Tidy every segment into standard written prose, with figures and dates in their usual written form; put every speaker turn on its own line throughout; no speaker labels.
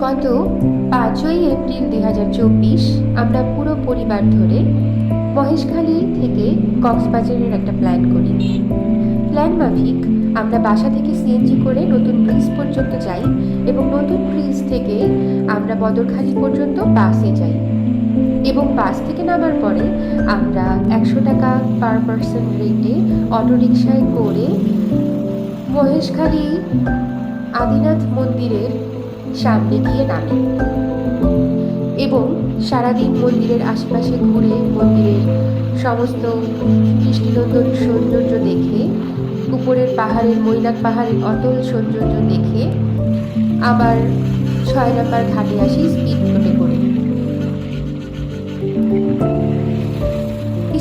গত 5ই এপ্রিল 2024 আমরা পুরো পরিবার ধরে মহেশখালী থেকে কক্সবাজারের একটা প্ল্যান করি। প্ল্যান মাফিক আমরা বাসা থেকে সিএনজি করে নতুন ব্রিজ পর্যন্ত যাই এবং নতুন ব্রিজ থেকে আমরা বদরখালী পর্যন্ত বাসে যাই এবং বাস থেকে নামার পরে আমরা 100 টাকা পার পার্সন রেটে অটোরিকশায় করে মহেশখালী আদিনাথ মন্দিরের সামনে গিয়ে নামি এবং সারাদিন মন্দিরের আশেপাশে ঘুরে মন্দিরের সমস্ত দৃষ্টিনন্দন সৌন্দর্য দেখে, উপরের পাহাড়ের মৈনাক পাহাড়ের অতল সৌন্দর্য দেখে আবার 6 নম্বর ঘাটে আসি স্পিড বোটে করে।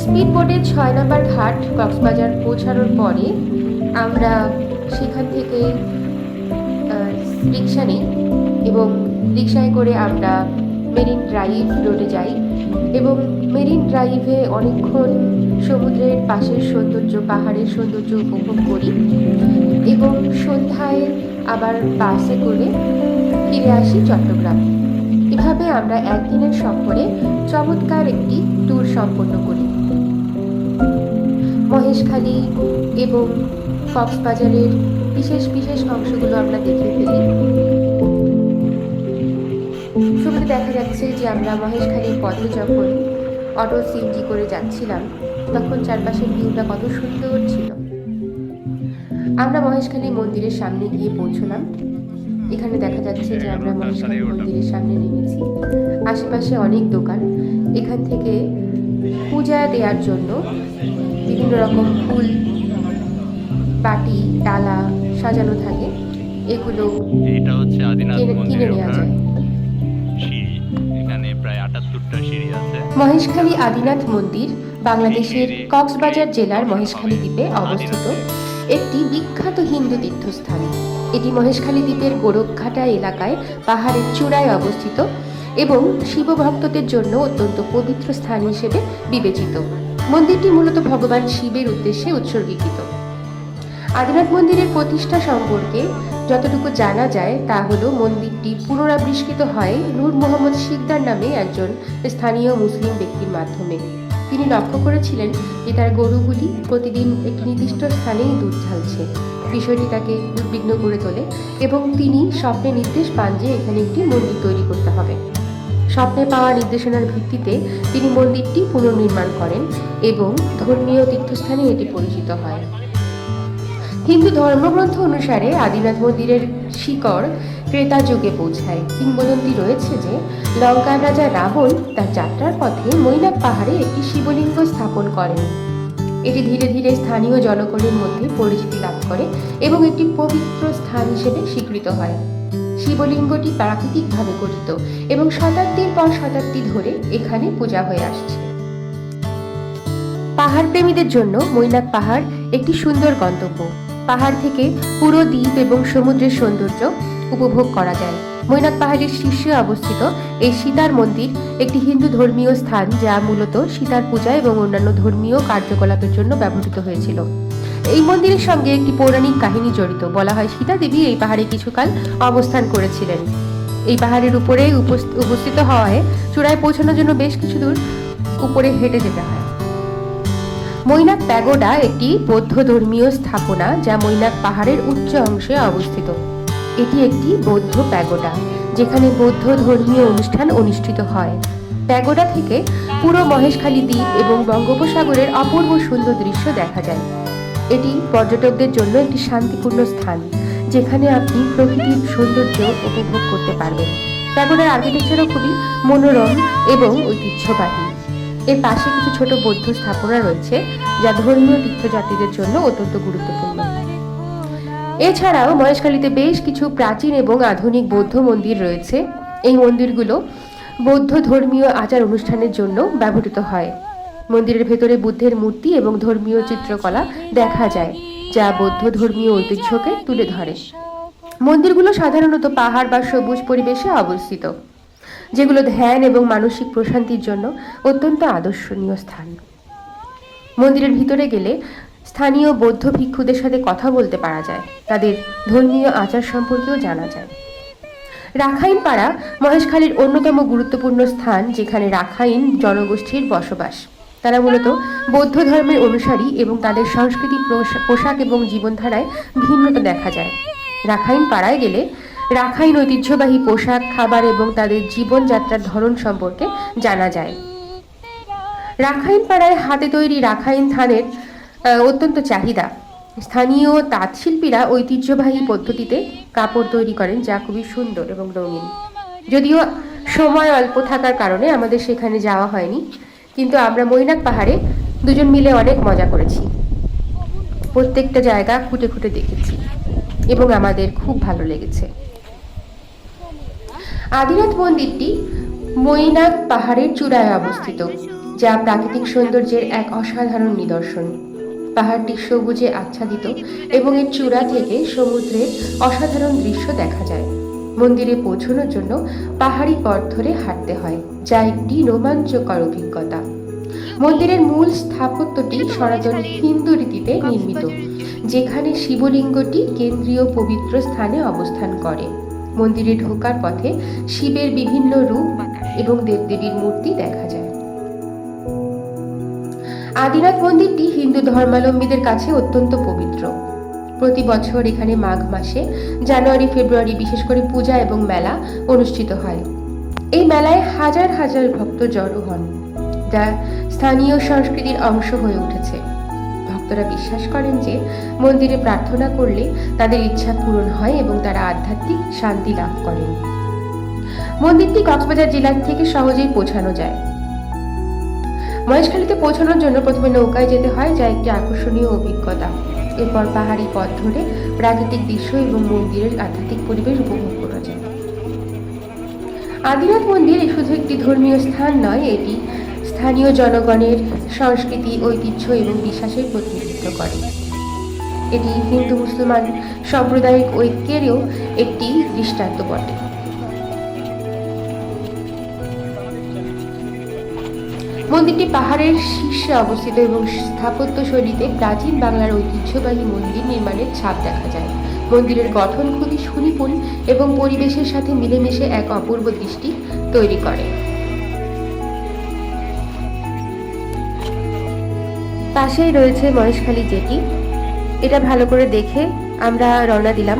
স্পিড বোটের 6 নম্বর ঘাট কক্সবাজার পৌঁছানোর পরে আমরা সেখান থেকে রিক্সা নিই এবং রিক্সায় করে আমরা মেরিন ড্রাইভ রোডে যাই এবং মেরিন ড্রাইভে অনেকক্ষণ সমুদ্রের পাশের সৌন্দর্য, পাহাড়ের সৌন্দর্য উপভোগ করি এবং সন্ধ্যায় আবার বাসে করে ফিরে আসি চট্টগ্রাম। এভাবে আমরা একদিনের সফরে চমৎকার একটি ট্যুর সম্পন্ন করি। মহেশখালী এবং কক্সবাজারের বিশেষ বিশেষ অংশগুলো আমরা দেখে ফেলি। ছবিতে দেখা যাচ্ছে যে আমরা মহেশখালীর পথে যখন অটো সিএনজি করে যাচ্ছিলাম তখন চারপাশের ভিউটা কত সুন্দর ছিল। আমরা মহেশখালী মন্দিরের সামনে গিয়ে পৌঁছলাম। এখানে দেখা যাচ্ছে যে আমরা মহেশখালী মন্দিরের সামনে নেমেছি। আশেপাশে অনেক দোকান, এখান থেকে পূজা দেওয়ার জন্য বিভিন্ন রকম ফুল, বাটি, ডালা সাজানো থাকে, এগুলো কিনে নেওয়া যায়। মহেশখালী আদিনাথ মন্দির বাংলাদেশের কক্সবাজার জেলার মহেশখালী দ্বীপে অবস্থিত একটি বিখ্যাত হিন্দু তীর্থস্থান। এটি মহেশখালী দ্বীপের গোরখঘাটা এলাকায় পাহাড়ের চূড়ায় অবস্থিত এবং শিব ভক্তদের জন্য অত্যন্ত পবিত্র স্থান হিসেবে বিবেচিত। মন্দিরটি মূলত ভগবান শিবের উদ্দেশ্যে উৎসর্গীকৃত। আদিনাথ মন্দিরের প্রতিষ্ঠা সম্পর্কে যতটুকু জানা যায় তা হলো মন্দিরটি পুনরাবিষ্কৃত হয় নূর মোহাম্মদ শিকদার নামে একজন স্থানীয় মুসলিম ব্যক্তির মাধ্যমে। তিনি লক্ষ্য করেছিলেন যে তার গরুগুলি প্রতিদিন একটি নির্দিষ্ট স্থানেই দুধ ঢালছে। বিষয়টি তাকে উদ্বিগ্ন করে তোলে এবং তিনি স্বপ্নে নির্দেশ পান যে এখানে একটি মন্দির তৈরি করতে হবে। স্বপ্নে পাওয়া নির্দেশনার ভিত্তিতে তিনি মন্দিরটি পুনর্নির্মাণ করেন এবং ধর্মীয় তীর্থস্থানে এটি পরিচিত হয়। হিন্দু ধর্মগ্রন্থ অনুসারে আদিনাথ মন্দিরের শিকড় ত্রেতা যুগে পৌঁছায়। কিংবদন্তি রয়েছে যে লঙ্কার রাজা রাবণ তার যাত্রার পথে মৈনাক পাহাড়ে একটি শিবলিঙ্গ স্থাপন করেন। এটি ধীরে ধীরে স্থানীয় জনগণের মধ্যে পরিচিতি লাভ করে এবং একটি পবিত্র স্থান হিসেবে স্বীকৃত হয়। শিবলিঙ্গটি প্রাকৃতিকভাবে গঠিত এবং শতাব্দীর পর শতাব্দী ধরে এখানে পূজা হয়ে আসছে। পাহাড় প্রেমীদের জন্য মৈনাক পাহাড় একটি সুন্দর গন্তব্য। পাহাড় থেকে পুরো দ্বীপ এবং সমুদ্রের সৌন্দর্য উপভোগ করা যায়। মৈনাক পাহাড়ের শীর্ষে অবস্থিত এই সীতার মন্দির একটি হিন্দু ধর্মীয় স্থান যা মূলত সীতার পূজা এবং অন্যান্য ধর্মীয় কার্যকলাপের জন্য ব্যবহৃত হয়েছিল। এই মন্দিরের সঙ্গে একটি পৌরাণিক কাহিনী জড়িত। বলা হয় সীতা দেবী এই পাহাড়ে কিছুকাল অবস্থান করেছিলেন। এই পাহাড়ের উপরে উপস্থিত হওয়ায় চূড়ায় পৌঁছানোর জন্য বেশ কিছু দূর উপরে হেঁটে যেতে হয়। মৈনাক প্যাগোডা একটি বৌদ্ধ ধর্মীয় স্থাপনা যা মৈনাক পাহাড়ের উচ্চ অংশে অবস্থিত। এটি একটি বৌদ্ধ প্যাগোডা যেখানে বৌদ্ধ ধর্মীয় অনুষ্ঠান অনুষ্ঠিত হয়। প্যাগোডা থেকে পুরো মহেশখালী দ্বীপ এবং বঙ্গোপসাগরের অপূর্ব সুন্দর দৃশ্য দেখা যায়। এটি পর্যটকদের জন্য একটি শান্তিপূর্ণ স্থান যেখানে আপনি প্রকৃতির সৌন্দর্য উপভোগ করতে পারবেন। প্যাগোডার আর্কিটেকচারও খুবই মনোরম এবং ঐতিহ্যবাহী। এর পাশে কিছু ছোট বৌদ্ধ স্থাপনা রয়েছে যা ধর্মীয় তীর্থযাত্রীদের জন্য অত্যন্ত গুরুত্বপূর্ণ। এছাড়াও মহেশখালীতে বেশ কিছু প্রাচীন এবং আধুনিক বৌদ্ধ মন্দির রয়েছে। এই মন্দিরগুলো বৌদ্ধ ধর্মীয় আচার অনুষ্ঠানের জন্য ব্যবহৃত হয়। মন্দিরের ভেতরে বুদ্ধের মূর্তি এবং ধর্মীয় চিত্রকলা দেখা যায় যা বৌদ্ধ ধর্মীয় ঐতিহ্যকে তুলে ধরে। মন্দিরগুলো সাধারণত পাহাড় বা সবুজ পরিবেশে অবস্থিত, যেগুলো ধ্যান এবং মানসিক প্রশান্তির জন্য অত্যন্ত আদর্শনীয় স্থান। মন্দিরের ভিতরে গেলে স্থানীয় বৌদ্ধ ভিক্ষুদের সাথে কথা বলতে পারা যায়, তাদের ধর্মীয় আচার সম্পর্কেও জানা যায়। রাখাইন পাড়া মহেশখালীর অন্যতম গুরুত্বপূর্ণ স্থান, যেখানে রাখাইন জনগোষ্ঠীর বসবাস। তারা মূলত বৌদ্ধ ধর্মের অনুসারী এবং তাদের সংস্কৃতি, পোশাক এবং জীবনধারায় ভিন্নতা দেখা যায়। রাখাইন পাড়ায় গেলে রাখাইন ঐতিহ্যবাহী পোশাক, খাবার এবং তাদের জীবনযাত্রার ধরন সম্পর্কে জানা যায়। রাখাইন পাড়ায় হাতে তৈরি রাখাইন থানের অত্যন্ত চাহিদা। স্থানীয় তাঁতশিল্পীরা ঐতিহ্যবাহী পদ্ধতিতে কাপড় তৈরি করেন, যা খুবই সুন্দর এবং রঙিন। যদিও সময় অল্প থাকার কারণে আমাদের সেখানে যাওয়া হয়নি, কিন্তু আমরা মৈনাক পাহাড়ে দুজন মিলে অনেক মজা করেছি। প্রত্যেকটা জায়গা খুঁটে খুঁটে দেখেছি এবং আমাদের খুব ভালো লেগেছে। আদিনাথ মন্দিরটি মৈনাক পাহাড়ের চূড়ায় অবস্থিত, যা প্রাকৃতিক সৌন্দর্যের এক অসাধারণ নিদর্শন। পাহাড়টি সবুজে আচ্ছাদিত এবং এর চূড়া থেকে সমুদ্রের অসাধারণ দৃশ্য দেখা যায়। মন্দিরে পৌঁছানোর জন্য পাহাড়ি পথ ধরে হাঁটতে হয়, যা একটি রোমাঞ্চকর অভিজ্ঞতা। মন্দিরের মূল স্থাপত্যটি সনাতন হিন্দু রীতিতে নির্মিত, যেখানে শিবলিঙ্গটি কেন্দ্রীয় পবিত্র স্থানে অবস্থান করে। মন্দিরে ঢোকার পথে শিবের বিভিন্ন রূপ এবং দেবদেবীর মূর্তি দেখা যায়। আদিনাথ মন্দিরটি হিন্দু ধর্মাবলম্বীদের কাছে অত্যন্ত পবিত্র। প্রতি বছর এখানে মাঘ মাসে জানুয়ারি ফেব্রুয়ারি বিশেষ করে পূজা এবং মেলা অনুষ্ঠিত হয়। এই মেলায় হাজার হাজার ভক্ত জড়ো হন, যা স্থানীয় সংস্কৃতির অংশ হয়ে উঠেছে। ভক্তরা বিশ্বাস করেন যে মন্দিরে প্রার্থনা করলে তাদের ইচ্ছা পূরণ হয় এবং তারা আধ্যাত্মিক শান্তি লাভ করেন। মন্দিরটি কক্সবাজার জেলা থেকে সহজেই পৌঁছানো যায়। মহেশখালীতে পৌঁছানোর জন্য প্রথমে নৌকায় যেতে হয়, যা একটি আকর্ষণীয় অভিজ্ঞতা। এরপর পাহাড়ি পথ ধরে প্রাকৃতিক দৃশ্য এবং মন্দিরের আধ্যাত্মিক পরিবেশ উপভোগ করা যায়। আদিনাথ মন্দির শুধু একটি ধর্মীয় স্থান নয়, এটি স্থানীয় জনগণের সংস্কৃতি, ঐতিহ্য এবং বিশ্বাসের প্রতিনিধিত্ব করে। এটি হিন্দু মুসলমান সাম্প্রদায়িক ঐক্যেরও একটি দৃষ্টান্ত বটে। মন্দিরটি পাহাড়ের শীর্ষে অবস্থিত এবং স্থাপত্য শৈলীতে প্রাচীন বাংলার ঐতিহ্যবাহী মন্দির নির্মাণের ছাপ দেখা যায়। মন্দিরের গঠন খুবই সুনিপুণ এবং পরিবেশের সাথে মিলেমিশে এক অপূর্ব দৃষ্টি তৈরি করে। পাশেই রয়েছে মহেশখালী জেটি। এটা ভালো করে দেখে আমরা রওনা দিলাম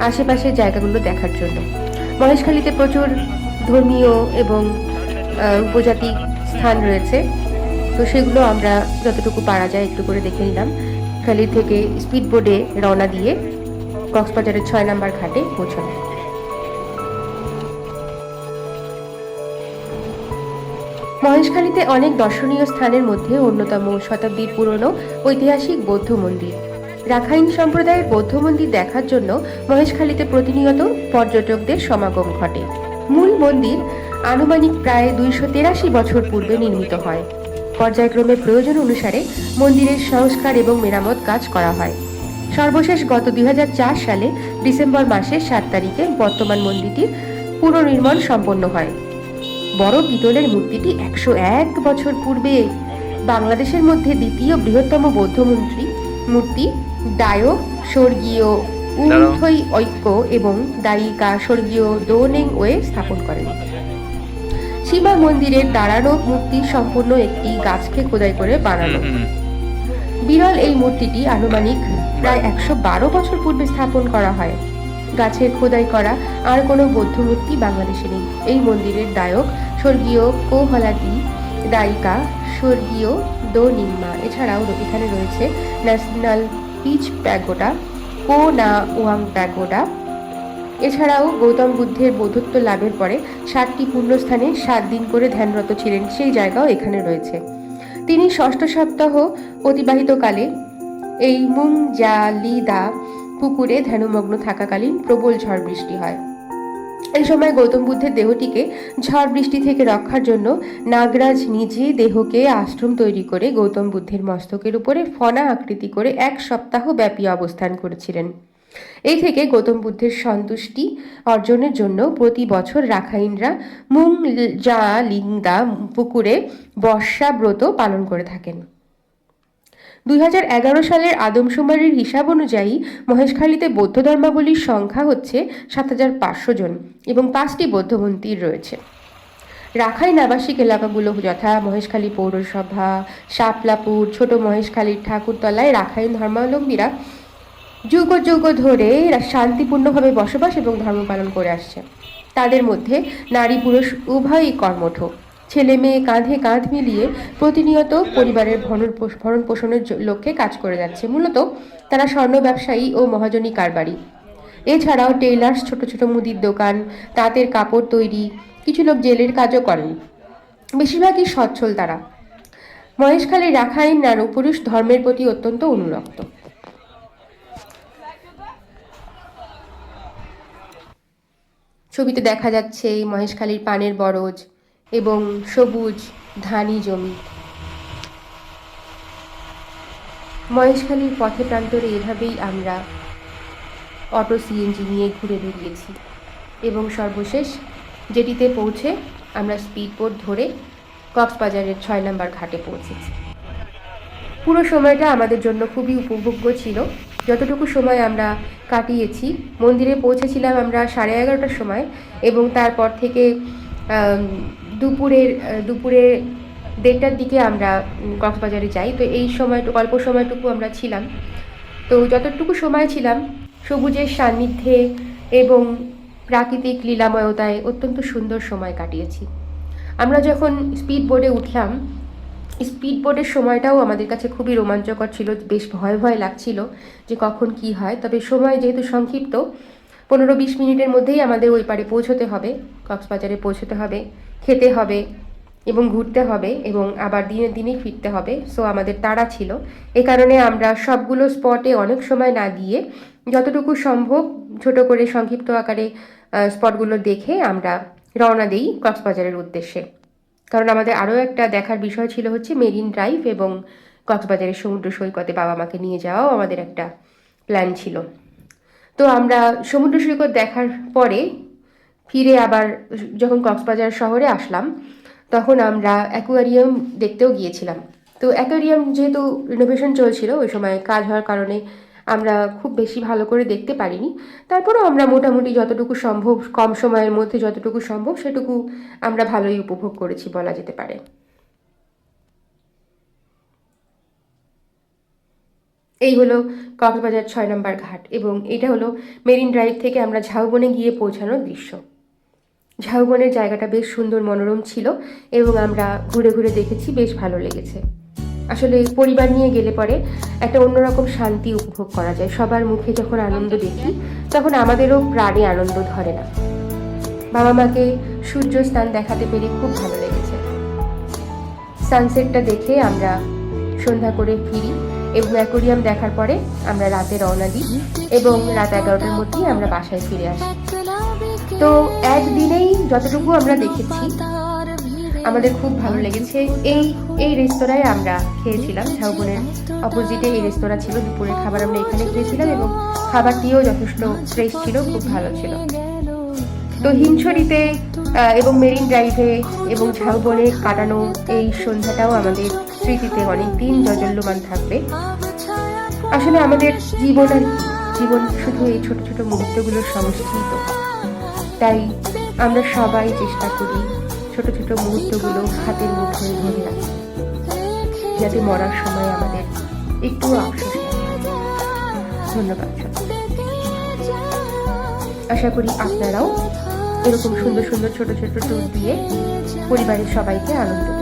আশেপাশের জায়গাগুলো দেখার জন্য। মহেশখালীতে প্রচুর ধর্মীয় এবং উপজাতি স্থান রয়েছে, তো সেগুলো আমরা যতটুকু পারা যায় একটু করে দেখে নিলাম। খালি থেকে স্পিড বোটে রওনা দিয়ে কক্সবাজারের ৬ নম্বর ঘাটে পৌঁছলাম। মহেশখালীতে অনেক দর্শনীয় স্থানের মধ্যে অন্যতম শতাব্দীর পুরনো ঐতিহাসিক বৌদ্ধ মন্দির। রাখাইন সম্প্রদায়ের বৌদ্ধ মন্দির দেখার জন্য মহেশখালীতে প্রতিনিয়ত পর্যটকদের সমাগম ঘটে। মূল মন্দির আনুমানিক প্রায় ২৮৩ বছর পূর্বে নির্মিত হয়। পর্যায়ক্রমে প্রয়োজন অনুসারে মন্দিরের সংস্কার এবং মেরামত কাজ করা হয়। সর্বশেষ গত ২০০৪ সালে ডিসেম্বর মাসের ৭ তারিখে বর্তমান মন্দিরটির পুনর্নির্মাণ সম্পন্ন হয়। বড় পিতলের মূর্তিটি ১০১ বছর পূর্বে বাংলাদেশের মধ্যে দ্বিতীয় বৃহত্তম বৌদ্ধ মূর্তি দায়ক স্বর্গীয় উমথৈ ঐক্য এবং দায়িকা স্বর্গীয় দোনেং ওয়ে স্থাপন করেন। শিবা মন্দিরের দাঁড়ানো মূর্তি সম্পূর্ণ একটি গাছকে খোদাই করে বানানো। বিরল এই মূর্তিটি আনুমানিক প্রায় ১১২ বছর পূর্বে স্থাপন করা হয়। গাছের খোদাই করা আর কোনো বৌদ্ধ মূর্তি বাংলাদেশে নেই। এই মন্দিরের দায়ক স্বর্গীয় কোহলাদি, দায়িকা স্বর্গীয় দো নিম্মা। এছাড়াও এখানে রয়েছে ন্যাশনাল পিচ প্যাগোডা, কো না ওয়াং প্যাগোডা। এছাড়াও গৌতম বুদ্ধের বৌদ্ধত্ব লাভের পরে ৭টি পুণ্যস্থানে ৭ দিন করে ধ্যানরত ছিলেন, সেই জায়গাও এখানে রয়েছে। তিনি ষষ্ঠ সপ্তাহ অতিবাহিতকালে এই মুংজালিদা পুকুরে ধ্যানমগ্ন থাকাকালীন প্রবল ঝড় বৃষ্টি হয়। এই সময় গৌতম বুদ্ধের দেহটিকে ঝড় বৃষ্টি থেকে রক্ষার জন্য নাগরাজ নিজে দেহকে আশ্রম তৈরি করে গৌতম বুদ্ধের মস্তকের উপরে ফনা আকৃতি করে ১ সপ্তাহ ব্যাপী অবস্থান করেছিলেন। এই থেকে গৌতম বুদ্ধের সন্তুষ্টি অর্জনের জন্য প্রতি বছর রাখাইনরা মুংজালিংদা পুকুরে বর্ষা ব্রত পালন করে থাকেন। 2011 সালের আদমশুমারির হিসাব অনুযায়ী মহেশখালীতে বৌদ্ধ ধর্মাবলম্বীর সংখ্যা হচ্ছে 7,500 জন এবং 5টি বৌদ্ধ মন্দির রয়েছে। রাখাইন আবাসিক এলাকাগুলো যথা মহেশখালী পৌরসভা, শাপলাপুর, ছোট মহেশখালীর ঠাকুরতলায় রাখাইন ধর্মাবলম্বীরা যুগ যুগ ধরে শান্তিপূর্ণভাবে বসবাস এবং ধর্ম পালন করে আসছে। তাদের মধ্যে নারী পুরুষ উভয়ই কর্মঠ। ছেলে মেয়ে কাঁধে কাঁধ মিলিয়ে প্রতিনিয়ত পরিবারের ভরণ পোষণের লক্ষ্যে কাজ করে যাচ্ছে। মূলত তারা স্বর্ণ ব্যবসায়ী ও মহাজনী কারবারি। এছাড়াও টেইলার্স, ছোট ছোট মুদির দোকান, তাঁতের কাপড় তৈরি, কিছু লোক জেলের কাজও করেন। বেশিরভাগই সচ্ছল তারা। মহেশখালী রাখাইন নারী পুরুষ ধর্মের প্রতি অত্যন্ত অনুরক্ত। ছবিতে দেখা যাচ্ছে মহেশখালীর পানের বরজ এবং সবুজ ধানি জমি। মহেশখালীর পথে প্রান্তরে এভাবেই আমরা অটো সিএনজি নিয়ে ঘুরে বেরিয়েছি এবং সর্বশেষ জেটিতে পৌঁছে আমরা স্পিড বোট ধরে কক্সবাজারের 6 নম্বর ঘাটে পৌঁছেছি। পুরো সময়টা আমাদের জন্য খুবই উপভোগ্য ছিল। যতটুকু সময় আমরা কাটিয়েছি, মন্দিরে পৌঁছেছিলাম আমরা 11:30টার সময় এবং তারপর থেকে দুপুরে 1:30টার দিকে আমরা কক্সবাজারে যাই। তো এই অল্প সময়টুকু আমরা ছিলাম। তো যতটুকু সময় ছিলাম সবুজের সান্নিধ্যে এবং প্রাকৃতিক লীলাময়তায় অত্যন্ত সুন্দর সময় কাটিয়েছি। আমরা যখন স্পিড বোটে উঠলাম, স্পিড বোটের সময়টাও আমাদের কাছে খুবই রোমাঞ্চকর ছিল। বেশ ভয় ভয় লাগছিল যে কখন কি হয়। তবে সময় যেহেতু সংক্ষিপ্ত, 15-20 মিনিটের মধ্যেই আমাদের ওই পারে পৌঁছতে হবে, কক্সবাজারে পৌঁছতে হবে, খেতে হবে এবং ঘুরতে হবে এবং আবার দিনে দিনেই ফিরতে হবে। সো আমাদের তাড়া ছিল। এ কারণে আমরা সবগুলো স্পটে অনেক সময় না গিয়ে যতটুকু সম্ভব ছোট করে সংক্ষিপ্ত আকারে স্পটগুলো দেখে আমরা রওনা দিই কক্সবাজারের উদ্দেশ্যে। কারণ আমাদের আরও একটা দেখার বিষয় ছিল হচ্ছে মেরিন ড্রাইভ এবং কক্সবাজারের সমুদ্র সৈকতে বাবা মাকে নিয়ে যাওয়াও আমাদের একটা প্ল্যান ছিল। তো আমরা সমুদ্র সৈকত দেখার পরে ফিরে আবার যখন কক্সবাজার শহরে আসলাম, তখন আমরা অ্যাকোয়ারিয়াম দেখতেও গিয়েছিলাম। তো অ্যাকোয়ারিয়াম যেহেতু রিনোভেশন চলছিল, ওই সময় কাজ হওয়ার কারণে আমরা খুব বেশি ভালো করে দেখতে পারিনি। তারপরেও আমরা মোটামুটি যতটুকু সম্ভব, কম সময়ের মধ্যে যতটুকু সম্ভব সেটুকু আমরা ভালোই উপভোগ করেছি বলা যেতে পারে। এই হলো কক্সবাজার 6 নম্বর ঘাট এবং এটা হলো মেরিন ড্রাইভ থেকে আমরা ঝাউবনে গিয়ে পৌঁছানোর দৃশ্য। ঝাউবনের জায়গাটা বেশ সুন্দর মনোরম ছিল এবং আমরা ঘুরে ঘুরে দেখেছি, বেশ ভালো লেগেছে। আসলে পরিবার নিয়ে গেলে পরে একটা অন্যরকম শান্তি উপভোগ করা যায়। সবার মুখে যখন আনন্দ দেখি তখন আমাদেরও প্রাণে আনন্দ ধরে না। বাবা মাকে সূর্য স্নান দেখাতে পেরে খুব ভালো লেগেছে। সানসেটটা দেখে আমরা সন্ধ্যা করে ফিরি এবং অ্যাকোয়ারিয়াম দেখার পরে আমরা রাতে রওনা দিই এবং রাত 11টার মধ্যেই আমরা বাসায় ফিরে আসি। তো একদিনেই যতটুকু আমরা দেখেছি আমাদের খুব ভালো লেগেছে। এই রেস্তোরাঁয় আমরা খেয়েছিলাম, ঝাউবনের অপোজিটে এই রেস্তোরাঁ ছিল। দুপুরের খাবার আমরা এখানে খেয়েছিলাম এবং খাবারটিও যথেষ্ট ফ্রেশ ছিল, খুব ভালো ছিল। তো হিমছড়িতে এবং মেরিন ড্রাইভে এবং ঝাউবনে কাটানো এই সন্ধ্যাটাও আমাদের স্মৃতিতে অনেক দিন জজল্যমান থাকবে। আসলে আমাদের জীবন শুধু এই ছোট ছোট মুহূর্তগুলোর সমষ্টি। তো তাই আমরা সবাই চেষ্টা করি ছোট ছোট মুহূর্তগুলো হাতের মুঠোয় ধরে রাখি, যাতে মরার সময় আমাদের একটু আফসোস হয়। ধন্যবাদ। আশা করি আপনারাও এরকম সুন্দর সুন্দর ছোট ছোট ট্যুর দিয়ে পরিবারের সবাইকে আনন্দ দেবেন।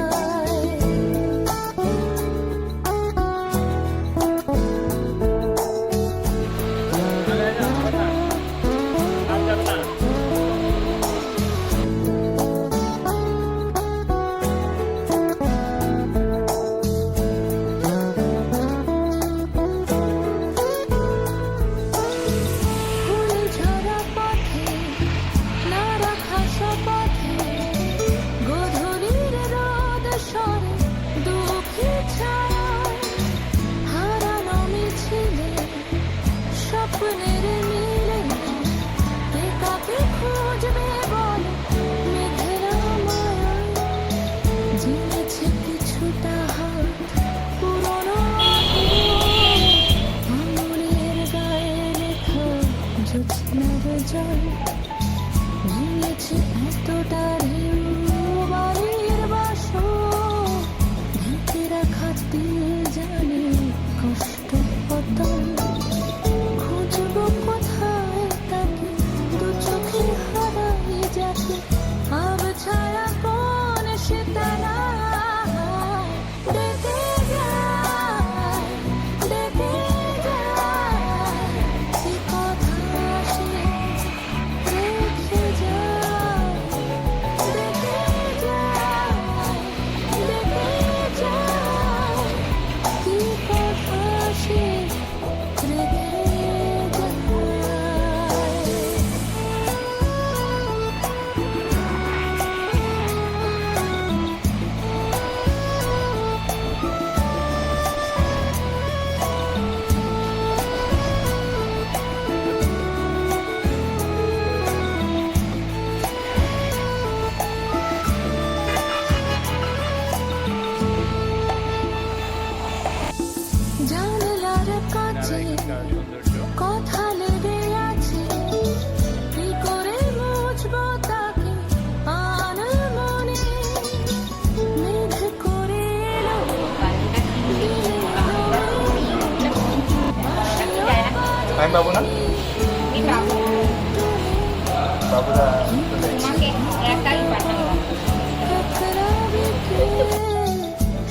বাবুরা চলে এসেছে।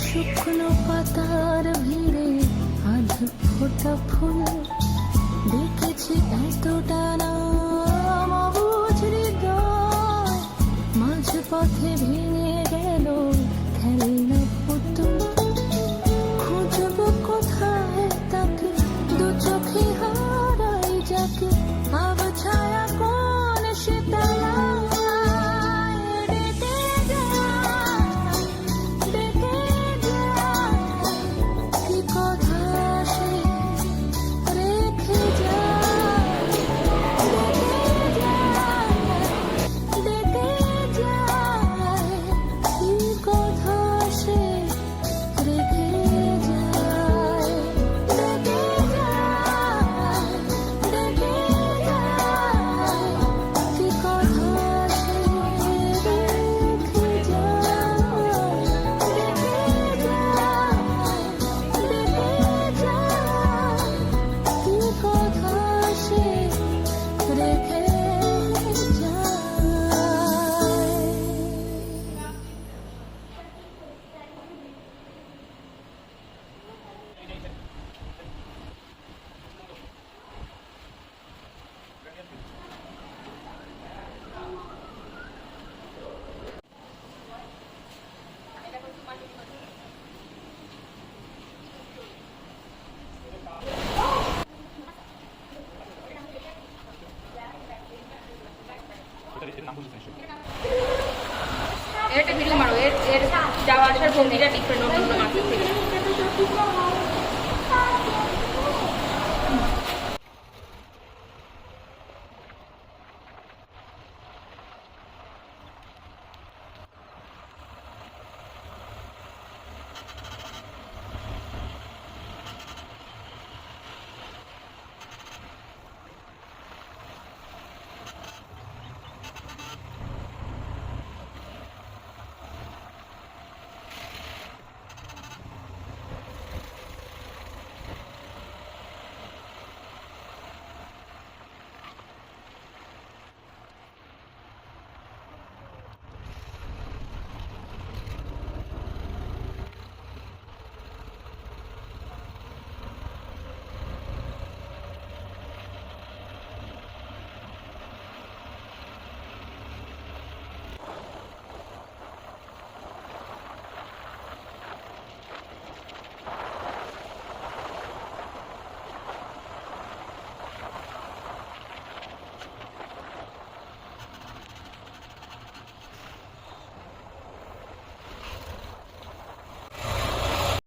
শুকনো পাতার ভিড়ে আধ ফোটা ফুল দেখেছি এতটা নাম অবুঝ হৃদয় মাঝ পথে ভেঙে গেল খেলনা পুতুল খুঁজব কোথায় তাকে দু চোখে হারাই যাকে আব ছায়া কোন সে তালায় ডেকে যায় ডেকে যায় কি কথা সে রেখে যায় ডেকে যায় কি কথা সে রেখে যায় ডেকে যায় ডেকে যায় কি কথা সে রেখে যায় ডেকে যায় কি কথা সে রেখে যায়।
এর একটা ভিডিও মারো এর যাওয়া আসার ভঙ্গিটা ডিফারেন্ট অন্য মাছের থেকে